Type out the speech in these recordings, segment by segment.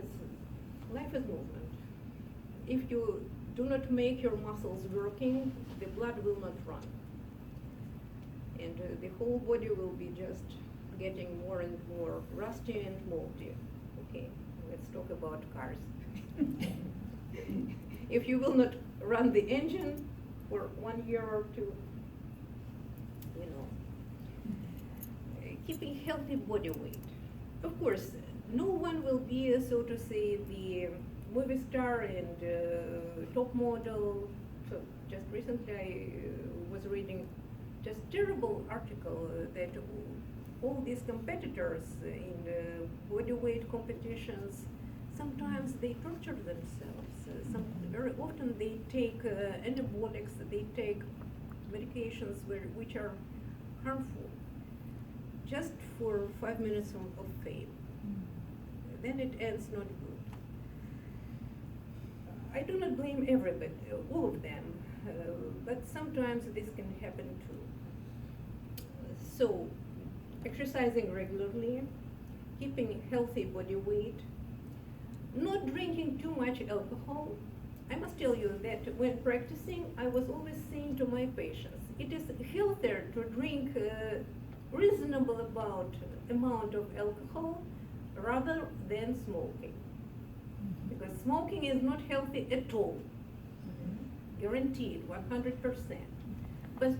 because life is movement. If you do not make your muscles working, the blood will not run. And the whole body will be just getting more and more rusty and moldy. Okay, let's talk about cars. If you will not run the engine for 1 year or two, keeping healthy body weight. Of course, no one will be, so to say, the movie star and top model. So just recently I was reading just terrible article that all these competitors in body weight competitions, sometimes they torture themselves. Very often they take anabolics, they take medications which are harmful, just for 5 minutes of fame. Then it ends not good. I do not blame everybody, all of them, but sometimes this can happen too. So, exercising regularly, keeping healthy body weight, not drinking too much alcohol. I must tell you that when practicing, I was always saying to my patients, it is healthier to drink reasonable amount of alcohol rather than smoking, because smoking is not healthy at all, guaranteed 100%. But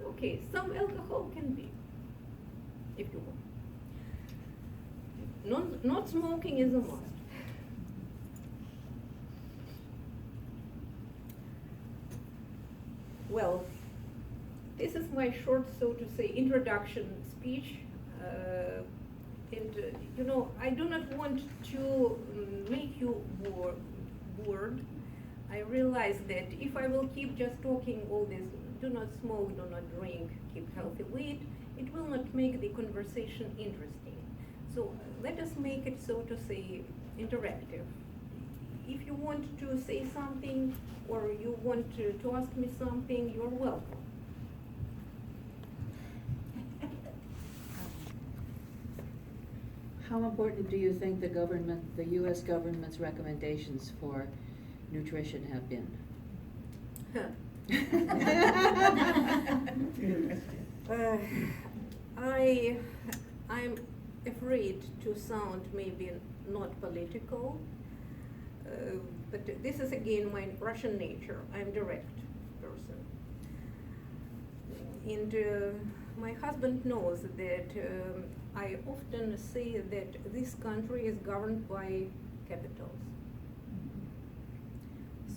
okay, some alcohol can be, if you want. Not smoking is a must. Well, this is my short, so to say, introduction speech. I do not want to make you bored. I realize that if I will keep just talking all this, do not smoke, do not drink, keep healthy weight, it will not make the conversation interesting. So let us make it, so to say, interactive. If you want to say something or you want to ask me something, you're welcome. How important do you think the U.S. government's recommendations for nutrition have been? I'm afraid to sound maybe not political, but this is again my Russian nature. I'm direct person. And my husband knows that I often say that this country is governed by capitals.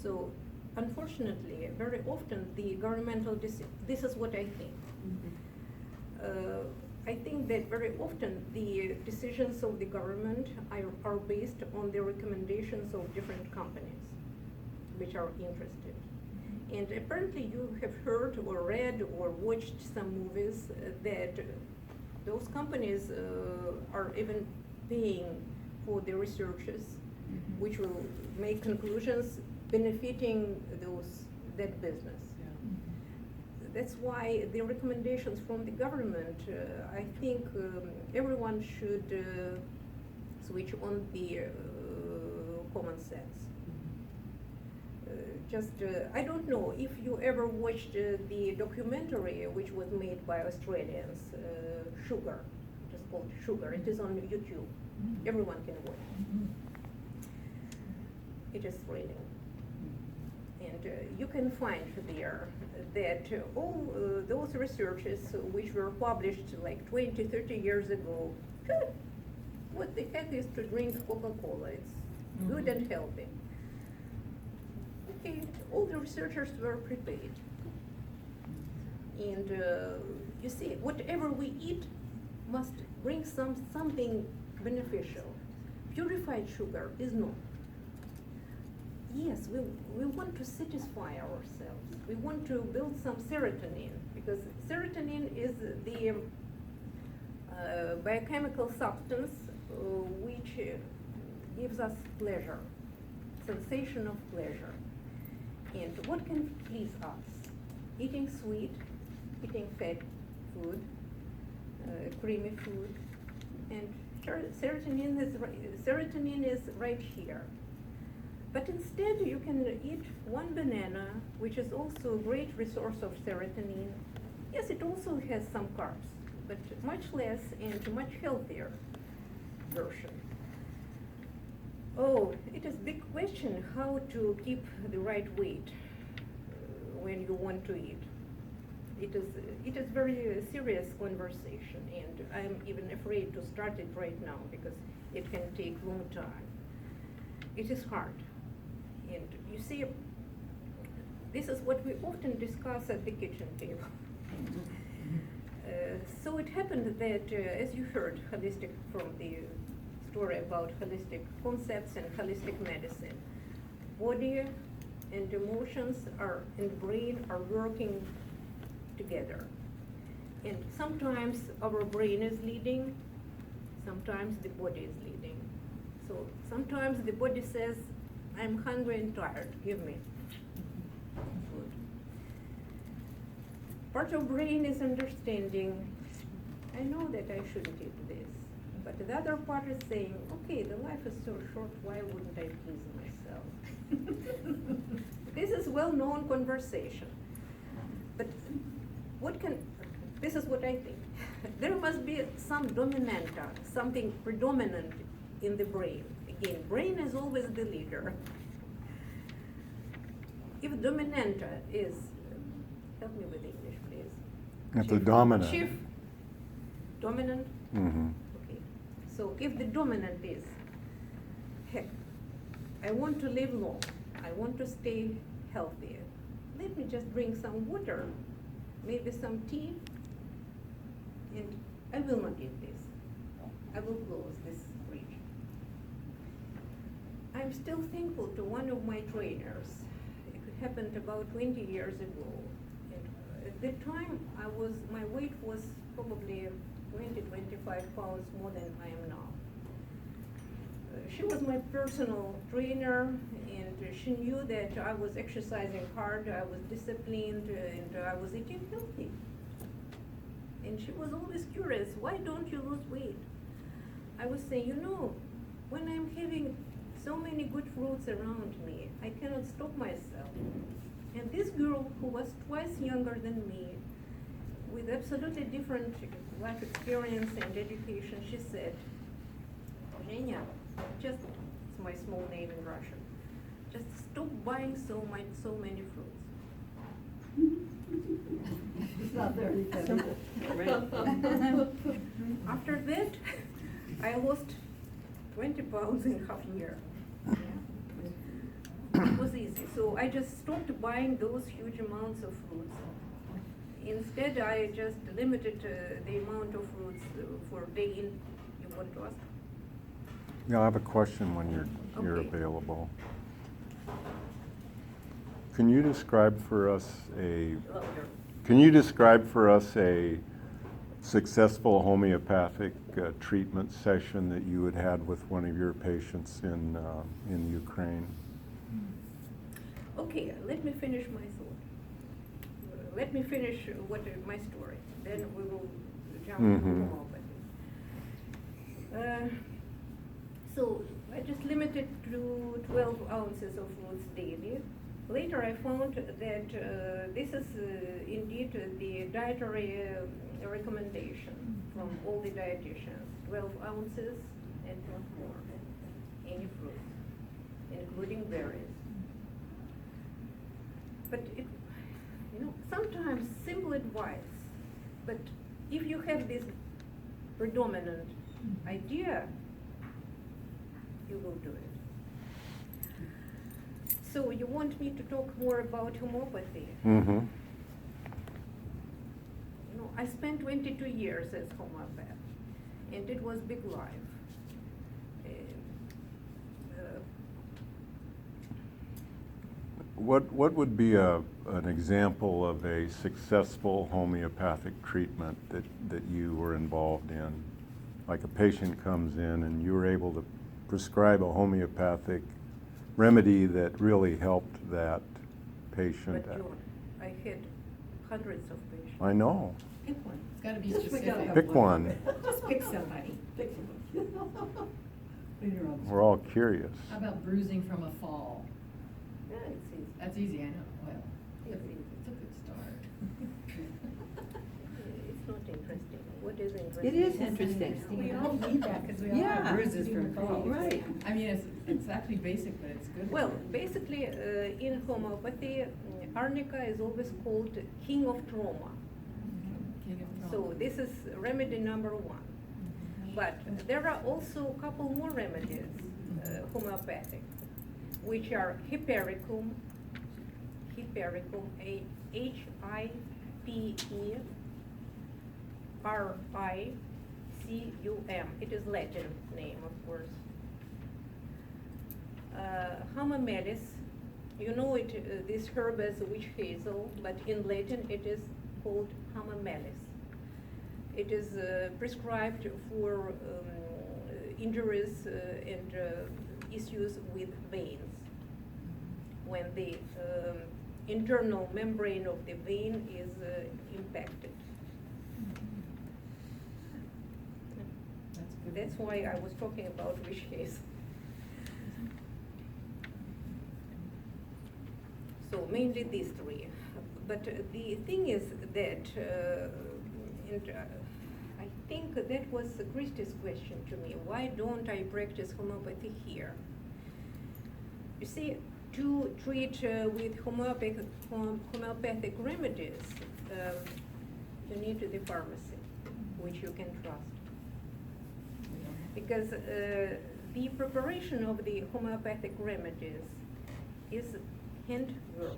So, unfortunately, very often the governmental this is what I think. I think that very often the decisions of the government are based on the recommendations of different companies which are interested. And apparently you have heard or read or watched some movies that those companies are even paying for the researchers, which will make conclusions benefiting that business. That's why the recommendations from the government, I think everyone should switch on the common sense. I don't know if you ever watched the documentary which was made by Australians, Sugar. It is called Sugar. It is on YouTube. Everyone can watch it. It is thrilling. And you can find there that all those researches which were published like 20, 30 years ago, what the heck is to drink Coca-Cola? It's good and healthy. Okay, all the researchers were prepaid. And you see, whatever we eat must bring something beneficial. Purified sugar is not. Yes, we want to satisfy ourselves. We want to build some serotonin, because serotonin is the biochemical substance which gives us pleasure, sensation of pleasure. And what can please us? Eating sweet, eating fat food, creamy food, and serotonin is right here. But instead, you can eat one banana, which is also a great resource of serotonin. Yes, it also has some carbs, but much less and much healthier version. Oh, it is a big question how to keep the right weight when you want to eat. It is very serious conversation, and I'm even afraid to start it right now because it can take long time. It is hard. And you see, this is what we often discuss at the kitchen table. So it happened that, as you heard, holistic from the story about holistic concepts and holistic medicine, body and emotions and brain are working together. And sometimes our brain is leading, sometimes the body is leading. So sometimes the body says, I'm hungry and tired, give me food. Part of brain is understanding, I know that I shouldn't eat this. But the other part is saying, okay, the life is so short, why wouldn't I please myself? This is well-known conversation. But this is what I think. There must be some dominanta, something predominant in the brain. Again, brain is always the leader. If dominanta is, help me with English, please. If the dominant. Chief, dominant? Mm-hmm. Okay. So if the dominant is, heck, I want to live long, I want to stay healthy, let me just drink some water, maybe some tea, and I will not eat this. I will close this fridge. I'm still thankful to one of my trainers. It happened about 20 years ago. And at that time, my weight was probably 20-25 pounds more than I am now. She was my personal trainer, and she knew that I was exercising hard, I was disciplined, and I was eating healthy. And she was always curious, why don't you lose weight? I was saying, when I'm having so many good fruits around me, I cannot stop myself. And this girl, who was twice younger than me, with absolutely different life experience and education, she said, Zhenya, it's my small name in Russian, just stop buying so many fruits. It's not very simple. After that, I lost 20 pounds in half a year. It was easy. So I just stopped buying those huge amounts of fruits. Instead, I just limited the amount of fruits for day in. You want to ask? Yeah, I have a question when you're Okay. available. Can you describe for us a successful homeopathic treatment session that you had had with one of your patients in Ukraine? Okay, let me finish my thought. Let me finish my story. Then we will jump Mm-hmm. to homeopathy. So I just limited to 12 ounces of fruits daily. Later I found that this is indeed the dietary recommendation from all the dietitians, 12 ounces and not more, any fruit, including berries. But sometimes simple advice, but if you have this predominant idea, you will do it. So you want me to talk more about homeopathy? Mm-hmm. I spent 22 years as homeopath, and it was big life. What would be an example of a successful homeopathic treatment that you were involved in? Like a patient comes in and you were able to prescribe a homeopathic remedy that really helped that patient. But John, I had hundreds of patients. I know. Pick one. It's gotta be Just pick specific. out Pick one. Just pick somebody. Pick one. When you're on. We're all curious. How about bruising from a fall? Yeah, it's easy. That's easy, I know, well, It's easy. it's a good start. It's not interesting. What is interesting? It is interesting. We all need that, because we all Yeah. have bruises from falls. Right. I mean, it's actually basic, but it's good. Well, basically, in homeopathy, arnica is always called king of trauma. King of So trauma. this is remedy number one. But there are also a couple more remedies, homeopathic, which are Hypericum, Hypericum. It is Latin name, of course. Hamamelis, you know it, this herb as witch hazel, but in Latin it is called Hamamelis. It is prescribed for injuries and issues with veins. When the internal membrane of the vein is impacted. That's good. That's why I was talking about witch hazel. So mainly these three. But the thing is that, I think that was Christy's question to me, why don't I practice homeopathy here? You see, to treat with homeopathic remedies, you need the pharmacy, which you can trust. Because the preparation of the homeopathic remedies is handwork.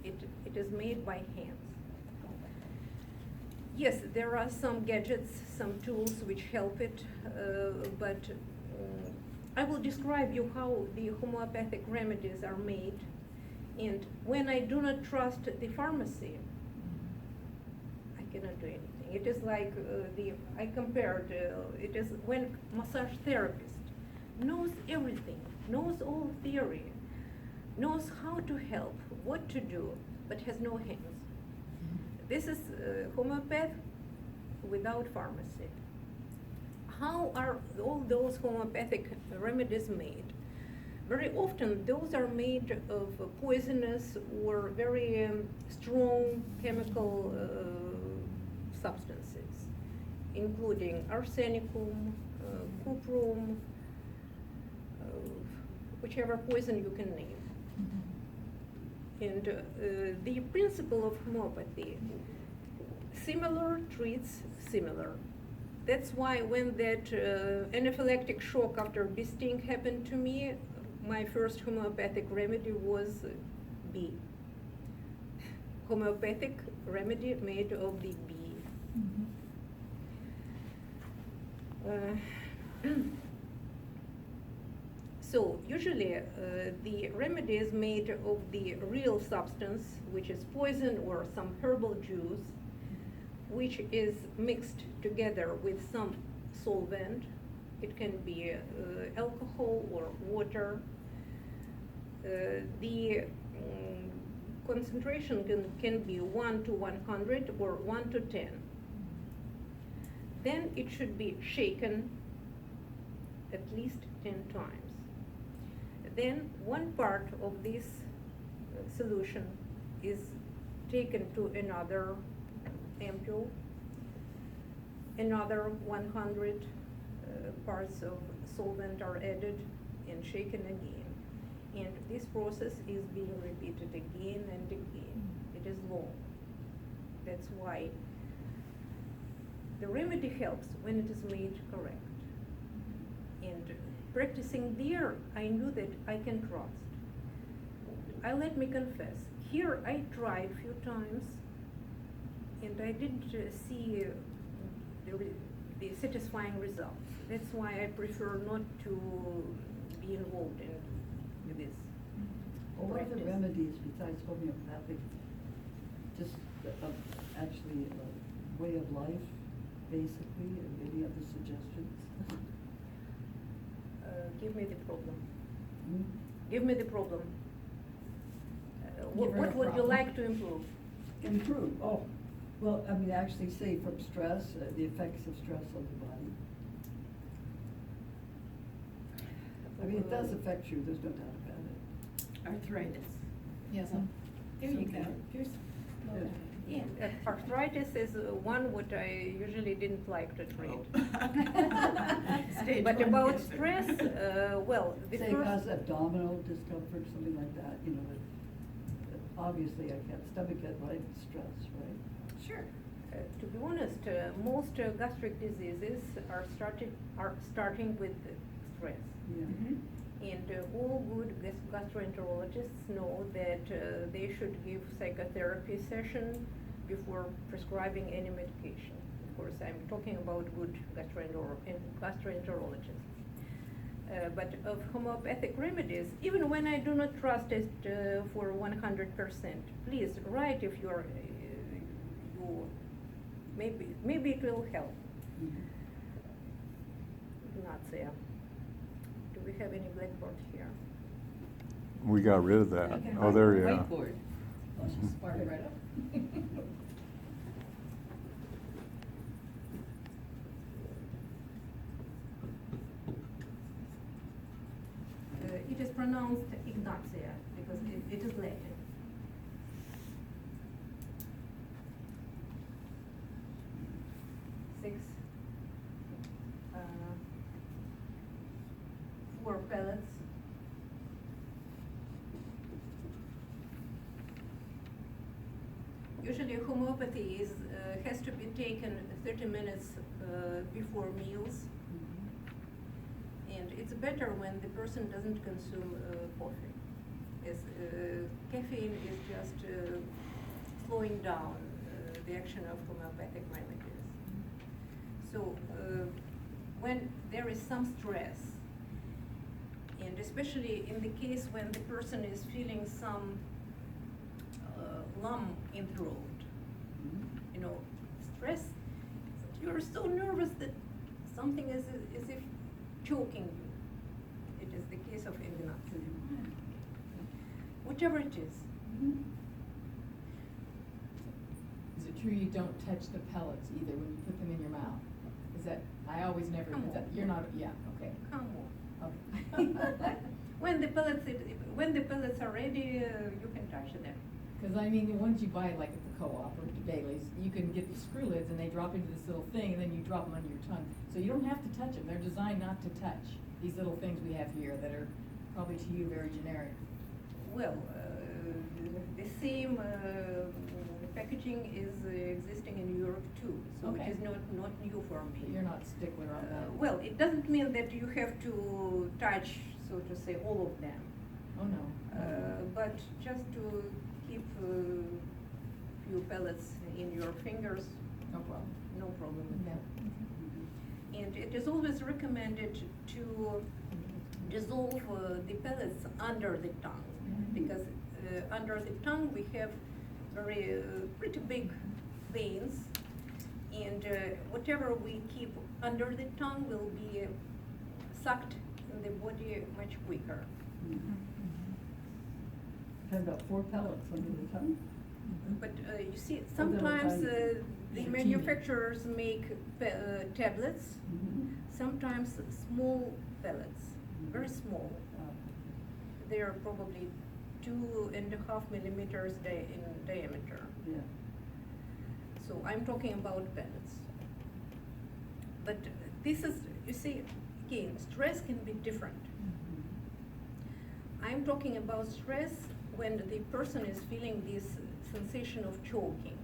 It is made by hands. Yes, there are some gadgets, some tools which help it, but I will describe you how the homeopathic remedies are made. And when I do not trust the pharmacy, I cannot do anything. It is like I compared, it is when massage therapist knows everything, knows all theory, knows how to help, what to do, but has no hands. This is homeopath without pharmacy. How are all those homeopathic remedies made? Very often those are made of poisonous or very strong chemical substances, including arsenicum, cuprum, whichever poison you can name. And the principle of homeopathy, similar treats similar. That's why when that anaphylactic shock after bee sting happened to me, my first homeopathic remedy was bee. Homeopathic remedy made of the bee. So usually the remedy is made of the real substance, which is poison or some herbal juice, which is mixed together with some solvent. It can be alcohol or water. The concentration can be 1 to 100 or 1 to 10. Then it should be shaken at least 10 times. Then one part of this solution is taken to another ampule. Another 100 parts of solvent are added and shaken again. And this process is being repeated again and again. It is long. That's why the remedy helps when it is made correct. And practicing there, I knew that I can trust. Let me confess, here I tried a few times and I didn't see the satisfying results. That's why I prefer not to be involved in this. Well, what are the practice. remedies besides homeopathic? Just actually a way of life, basically, and any other suggestions? Give me the problem. Hmm? Give me the problem. Give her What a would you problem. like to improve? Improve, oh, well, I mean, actually say from stress, the effects of stress on the body. mean, it does affect you, there's no doubt about it. Arthritis. Yes, there you go. Here's. Yeah, arthritis is one what I usually didn't like to treat. Stage But one about cancer. stress, well, the Say first. cause abdominal discomfort, something like that, you know, but obviously I can't stomach it, right, stress, right? Sure. To be honest, most gastric diseases are starting with stress. Yeah. Mhm. And all good gastroenterologists know that they should give psychotherapy session before prescribing any medication. Of course, I'm talking about good gastroenterologists. But of homeopathic remedies, even when I do not trust it for 100%, please write if you're, you maybe it will help. Mhm. Ignacia, do we have any blackboard here? We got rid of that. Okay. Oh, there you are. Whiteboard. Well, she sparked it right up. It is pronounced Ignacia because it is Latin. Six, 4 pellets. Usually homeopathy is, has to be taken 30 minutes before meals. And it's better when the person doesn't consume coffee. As caffeine is just slowing down the action of homeopathic remedies. So when there is some stress, and especially in the case when the person is feeling some lump in throat, you know, stress, you're so nervous that something is as if choking you. It is the case of Ignacia. Whatever it is. Is it true you don't touch the pellets either when you put them in your mouth? Is that, I always never, Come is that, on. you're not, yeah, okay. Come on. Okay. When the pellets are ready, you can touch them. Because I mean, the ones you buy like at the co-op or at Bailey's, you can get the screw lids and they drop into this little thing and then you drop them under your tongue. So you don't have to touch them. They're designed not to touch these little things we have here that are probably to you very generic. Well, the same packaging is existing in Europe too, so Okay. it is not new for me. But you're not stickler on that. Well, it doesn't mean that you have to touch, so to say, all of them. Oh, no. But just to keep few pellets in your fingers, No problem. no problem with Yeah. that. And it is always recommended to dissolve the pellets under the tongue, Mhm. because under the tongue we have very pretty big veins, and whatever we keep under the tongue will be sucked in the body much quicker. Had about 4 pellets under the tongue. But you see, Oh, they're sometimes tiny. the They're manufacturers make tablets, sometimes small pellets, very small. They are probably 2.5 millimeters in diameter. Yeah. So I'm talking about pellets. But this is, you see, again, stress can be different. I'm talking about stress when the person is feeling this sensation of choking.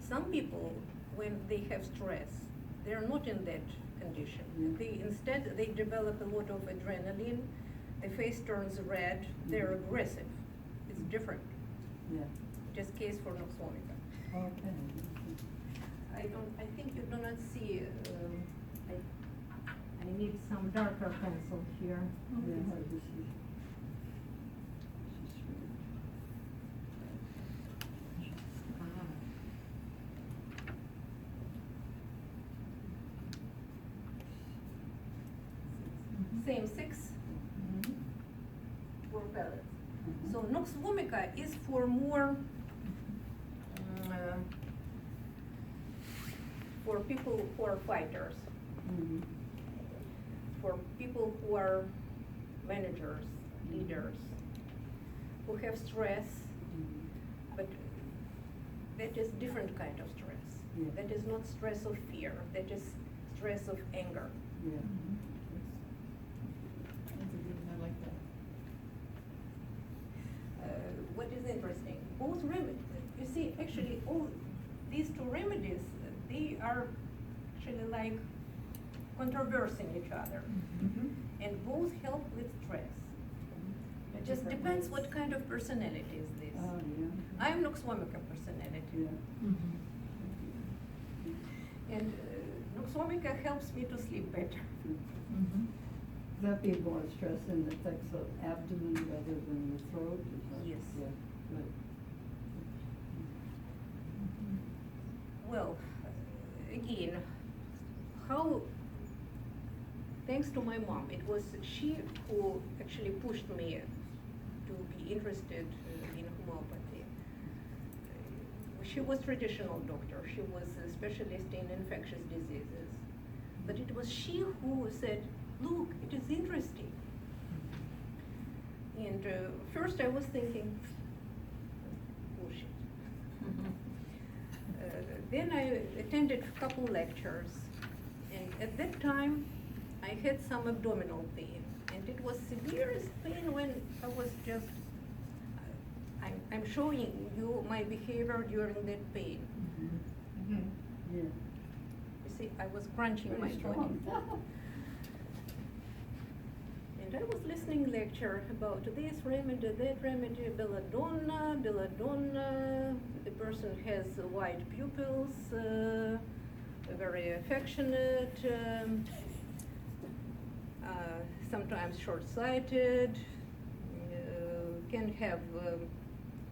Some people, when they have stress, they're not in that condition. Yeah. Instead, they develop a lot of adrenaline, the face turns red, they're aggressive. It's different. Yeah. Just case for noxomica. Okay. I think you do not see, I need some darker pencil here. Yeah, hard to see. This is really- Same 6 for pellets. So Nox vomica is for more, for people who are fighters. for people who are managers, leaders, who have stress, but that is different kind of stress. Yeah. That is not stress of fear, that is stress of anger. Yeah. That's a good, I like that. What is interesting, both remedies, you see, actually, all these two remedies, they are actually like controversing each other, and both help with stress. It just Different depends ways. what kind of personality is this. Oh, yeah. I'm Noxomica personality. Yeah. And Noxomica helps me to sleep better. That being more stress and affects the abdomen rather than the throat? Is that- Yes. Yeah, good. Well, again, how, thanks to my mom, it was she who actually pushed me to be interested in homeopathy. She was traditional doctor, she was a specialist in infectious diseases. But it was she who said, look, it is interesting. And first I was thinking, bullshit. Then I attended a couple lectures, and at that time I had some abdominal pain, and it was severest pain when I was just, I'm showing you my behavior during that pain. Yeah. You see, I was crunching my Very body. strong. And I was listening lecture about this remedy, that remedy, belladonna, the person has white pupils, very affectionate, sometimes short-sighted, can have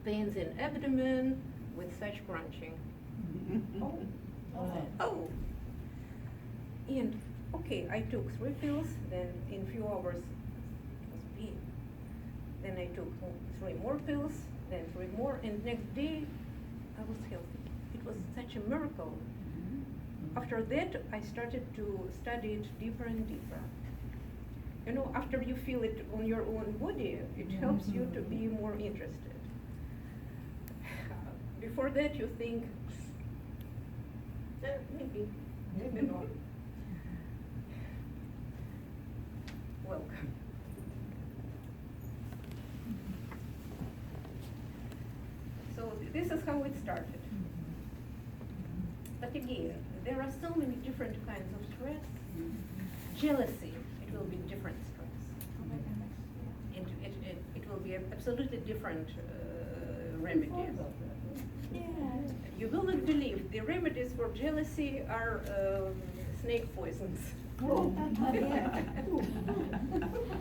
pains in abdomen with such crunching. Oh. And okay, I took 3 pills, then in few hours it was pain. Then I took 3 more pills, then 3 more, and next day I was healthy. It was such a miracle. After that, I started to study it deeper and deeper. You know, after you feel it on your own body, it helps you to be more interested. Before that, you think, maybe not. Welcome. So this is how it started. But again, there are so many different kinds of stress. Jealousy, it will be different stress. It will be absolutely different remedies. Thought about that, Yeah. You will not believe, the remedies for jealousy are snake poisons. Oh, yeah.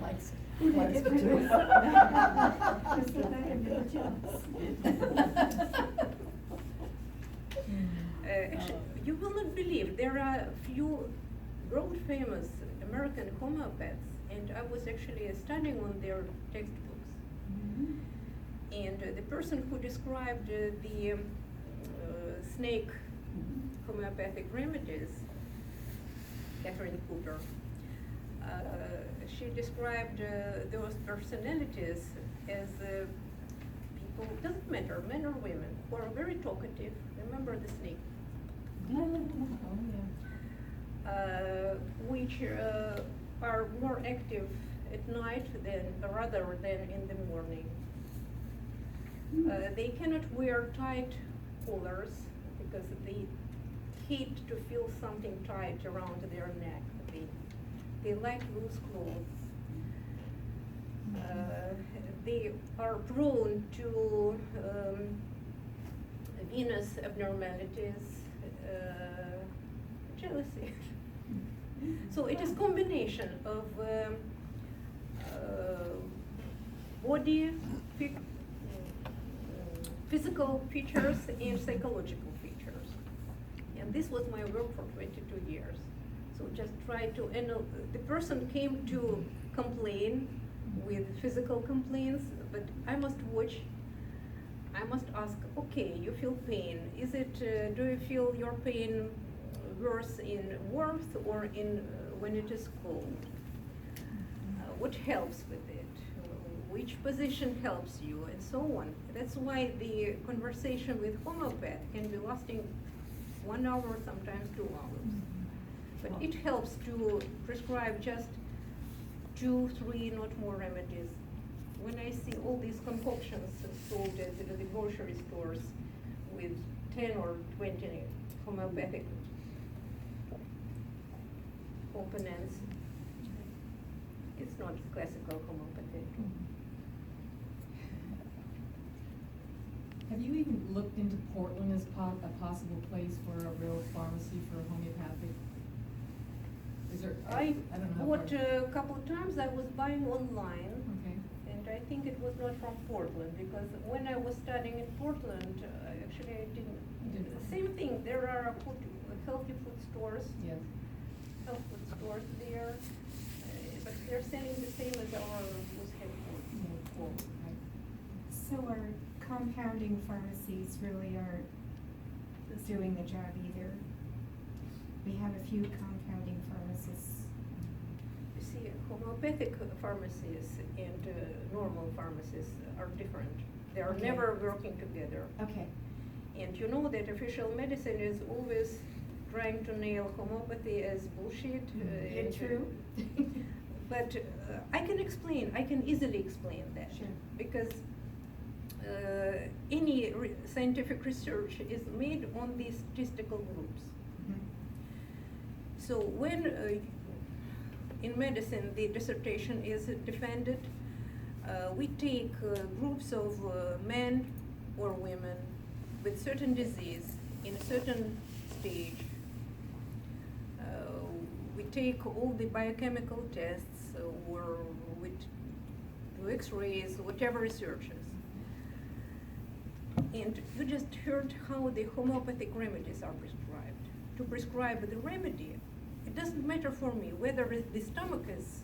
Likes- Who likes did to it? do. Just so that can be jealous. Actually, you will not believe, there are few world famous American homeopaths, and I was actually studying on their textbooks. And the person who described the snake homeopathic remedies, Catherine Cooper, she described those personalities as people, doesn't matter, men or women, who are very talkative. Remember the snake? Oh, yeah. Which are more active at night rather than in the morning. They cannot wear tight collars because they hate to feel something tight around their neck. They like loose clothes. They are prone to venous abnormalities, jealousy. So it is combination of body, physical features and psychological features. And this was my work for 22 years. So just try to, the person came to complain with physical complaints, but I must ask, okay, you feel pain. Is it, do you feel your pain worse in warmth or in when it is cold? what helps with it, which position helps you, and so on. That's why the conversation with homeopath can be lasting 1 hour, sometimes 2 hours. But it helps to prescribe just 2, 3, not more remedies. When I see all these concoctions sold at the grocery stores with 10 or 20 homeopathic components, it's not classical homeopathy. Have you even looked into Portland as a possible place for a real pharmacy for homeopathic? Is there, I don't know. bought a couple of times. I was buying online, Okay. and I think it was not from Portland, because when I was studying in Portland, actually I didn't. You didn't. Same thing. There are healthy food stores, Yes. health food stores there, but they're selling the same as our was headquarters. Yeah, cool, right. So our compounding pharmacies really aren't doing the job either. We have a few compounding pharmacists. You see, homeopathic pharmacies and normal pharmacies are different. They are Okay. never working together. Okay. And you know that official medicine is always trying to nail homeopathy as bullshit. It's true. But I can explain, I can easily explain that. Sure. Because any scientific research is made on these statistical groups. Mhm. So when in medicine the dissertation is defended, we take groups of men or women with certain disease in a certain stage. We take all the biochemical tests or we do X-rays, whatever researches. And you just heard how the homeopathic remedies are prescribed. To prescribe the remedy, it doesn't matter for me whether the stomach is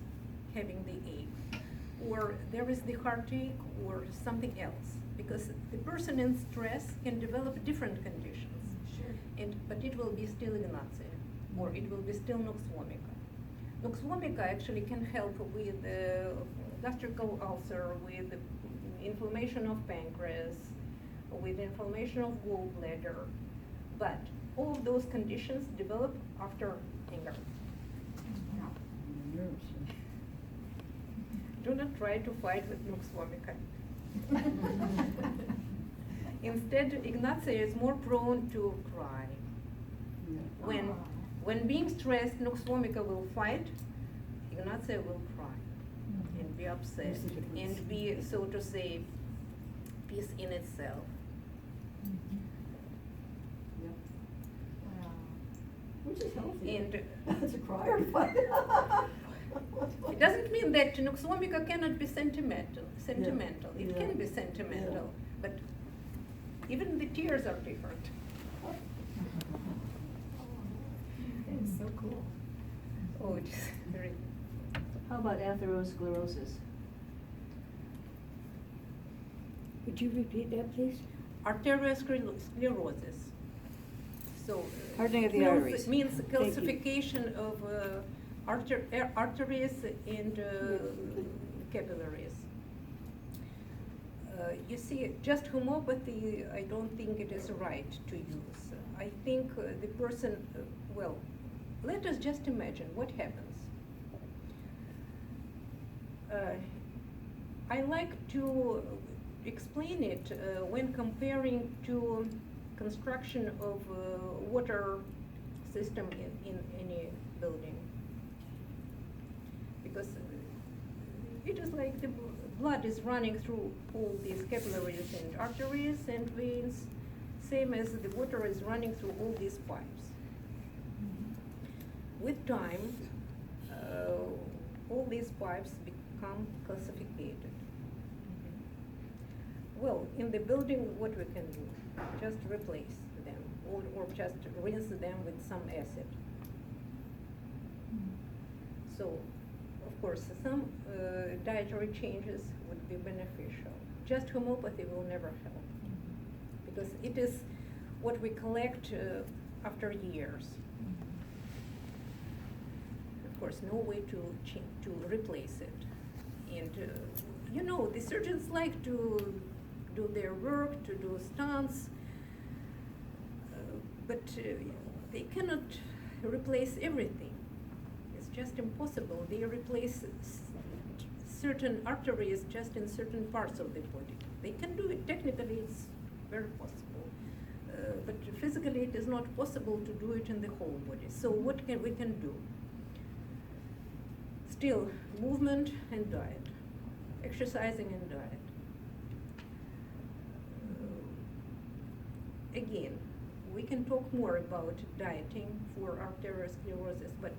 having the ache, or there is the heartache, or something else. Because the person in stress can develop different conditions. Sure. But it will be still Ignatia, or it will be still Nux vomica. Nux vomica actually can help with gastrical ulcer, with inflammation of pancreas, with inflammation of gallbladder. But all of those conditions develop after anger. Nerves. Do not try to fight with Nux vomica. Instead, Ignatia is more prone to cry. Yeah. When being stressed, Nux vomica will fight, Ignatia will cry and be upset Yes, it would. and be, so to say, peace in itself. Yeah. Wow. Which is healthy. And That's a crier fight. it doesn't mean that Nux vomica cannot be sentimental. It Yeah. can be sentimental, but even the tears are different. That is so cool. Oh, it is very. How about atherosclerosis? Would you repeat that, please? Arteriosclerosis. So. Hardening of the calci- arteries. Means Thank you. calcification of arteries and capillaries. You see, just homeopathy, I don't think it is right to use. I think the person, well, let us just imagine what happens. I like to explain it when comparing to construction of water system in any building. Because it is like the blood is running through all these capillaries and arteries and veins, same as the water is running through all these pipes. With time, all these pipes become calcified. Well, in the building, what we can do? Just replace them, or just rinse them with some acid. So, of course, some dietary changes would be beneficial. Just homeopathy will never help, because it is what we collect after years. Of course, no way to replace it. And, you know, the surgeons like to do their work, to do stunts, but they cannot replace everything. It's just impossible. They replace certain arteries just in certain parts of the body. They can do it. Technically, it's very possible. But physically, it is not possible to do it in the whole body. So what we can do? Still, movement and diet, exercising and diet. Again, we can talk more about dieting for arteriosclerosis, but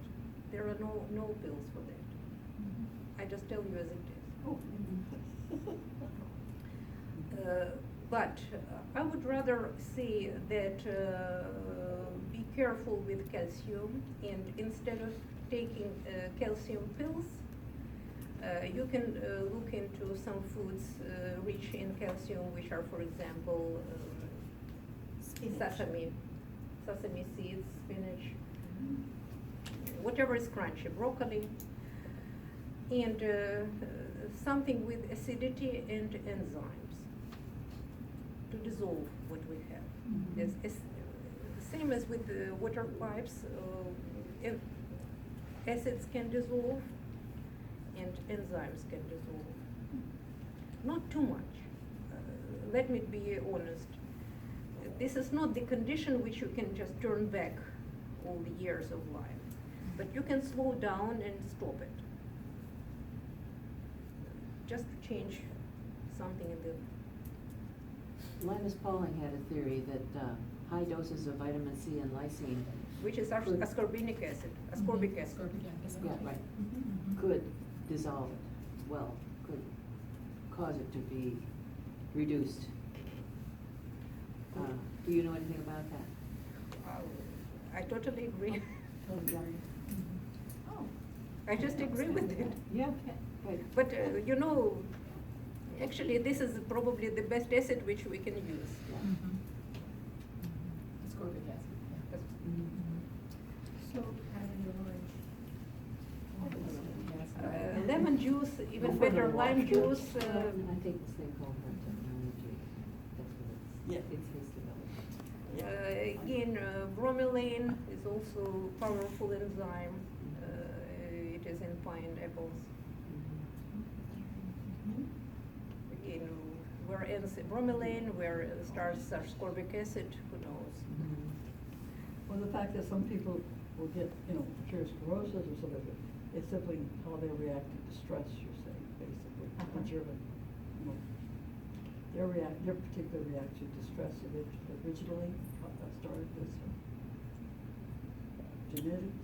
there are no pills for that. I just tell you as it is. Oh. But I would rather say that be careful with calcium, and instead of taking calcium pills, you can look into some foods rich in calcium, which are, for example, sesame seeds, spinach, whatever is crunchy, broccoli, and something with acidity and enzymes to dissolve what we have. It's same as with the water pipes, acids can dissolve and enzymes can dissolve. Not too much. Let me be honest. This is not the condition which you can just turn back all the years of life, but you can slow down and stop it. Just to change something in the, Linus Pauling had a theory that high doses of vitamin C and lysine, which is Could- ascorbic acid, ascorbic acid. Ascorbic acid. yeah, right, Mhm. could dissolve it, well, could cause it to be reduced. Do you know anything about that? I totally agree. Oh. I just agree with it. Yeah, right. But you know, actually, this is probably the best acid which we can use. Mhm. Ascorbic acid, yeah. So, having orange. Lemon juice, even better, lime juice. I think it's they call that technology, that's what it's, Yeah. it's his development. Again, bromelain is also powerful enzyme. It is in pineapples. Again, where ends bromelain, where starts ascorbic acid, who knows? Well, the fact that some people will get, arteriosclerosis or something, it's simply how they react to stress, you're saying, basically. Their particular reaction to stress originally started with genetics.